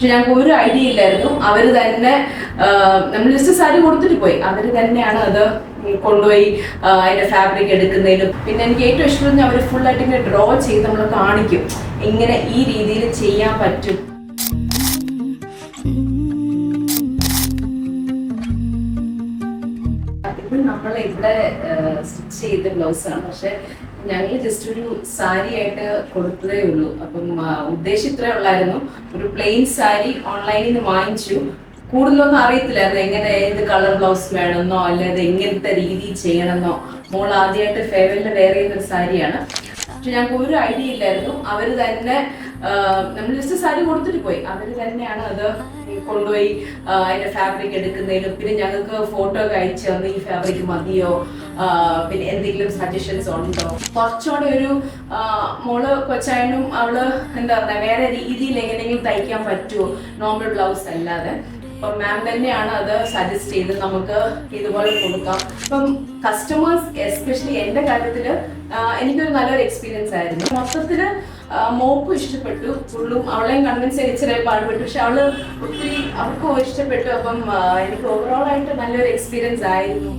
പക്ഷെ ഞങ്ങൾക്ക് ഒരു ഐഡിയ ഇല്ലായിരുന്നു. അവർ തന്നെ നമ്മൾ ജസ്റ്റ് സാരി കൊടുത്തിട്ട് പോയി. അവർ തന്നെയാണ് അത് കൊണ്ടുപോയി അതിന്റെ ഫാബ്രിക് എടുക്കുന്നതിലും. പിന്നെ എനിക്ക് ഏറ്റവും ഇഷ്ടം അവർ ഫുൾ ആയിട്ട് ഇങ്ങനെ ഡ്രോ ചെയ്ത് നമ്മൾ കാണിക്കും എങ്ങനെ ഈ രീതിയിൽ ചെയ്യാൻ പറ്റും. നമ്മൾ ഇവിടെ സ്റ്റിച്ച് ചെയ്ത ബ്ലൗസാണ്. പക്ഷെ ഞങ്ങൾ ജസ്റ്റ് ഒരു സാരി ആയിട്ട് കൊടുത്തതേ ഉള്ളൂ. അപ്പം ഉദ്ദേശം ഇത്രേ ഉള്ളായിരുന്നു. ഒരു പ്ലെയിൻ സാരി ഓൺലൈനിൽ നിന്ന് വാങ്ങിച്ചു. കൂടുതലൊന്നും അറിയത്തില്ലായിരുന്നു എങ്ങനെ ഏത് കളർ ബ്ലൗസ് വേണമെന്നോ അല്ലാതെ എങ്ങനത്തെ രീതി ചെയ്യണമെന്നോ. മോൾ ആദ്യമായിട്ട് ഫെയർവെല്ലിന് വെയർ ചെയ്യുന്നൊരു സാരിയാണ്. പക്ഷെ ഞങ്ങൾക്ക് ഒരു ഐഡിയ ഇല്ലായിരുന്നു. അവർ തന്നെ നമ്മൾ ജസ്റ്റ് സാരി കൊടുത്തിട്ട് പോയി. അവർ തന്നെയാണ് അത് കൊണ്ടുപോയി അതിന്റെ ഫാബ്രിക് എടുക്കുന്നതിലും. പിന്നെ ഞങ്ങൾക്ക് ഫോട്ടോ ഒക്കെ അയച്ചു തന്നു, ഈ ഫാബ്രിക് മതിയോ, പിന്നെ എന്തെങ്കിലും സജഷൻസ് ഉണ്ടോ. കുറച്ചുകൂടെ ഒരു മോള് കൊച്ചായനും അവള് എന്താ പറയുക വേറെ രീതിയിൽ എങ്ങനെയെങ്കിലും തയ്ക്കാൻ പറ്റുമോ നോർമൽ ബ്ലൗസ് അല്ലാതെ. അപ്പം മാം തന്നെയാണ് അത് സജസ്റ്റ് ചെയ്ത് നമുക്ക് ഇതുപോലെ കൊടുക്കാം. ഇപ്പം കസ്റ്റമേഴ്സ് എസ്പെഷ്യലി എൻ്റെ കാര്യത്തിൽ എനിക്കൊരു നല്ലൊരു എക്സ്പീരിയൻസ് ആയിരുന്നു. മൊത്തത്തിൽ മോക്കും ഇഷ്ടപ്പെട്ടു, ഫുള്ളും അവളെയും കൺവിൻസ് ചെയ്ത് ഇച്ചിരി പാടുപെട്ടു. പക്ഷെ അവള് ഒത്തിരി അവർക്കും ഇഷ്ടപ്പെട്ടു. അപ്പം എനിക്ക് ഓവറോൾ ആയിട്ട് നല്ലൊരു എക്സ്പീരിയൻസ് ആയിരുന്നു.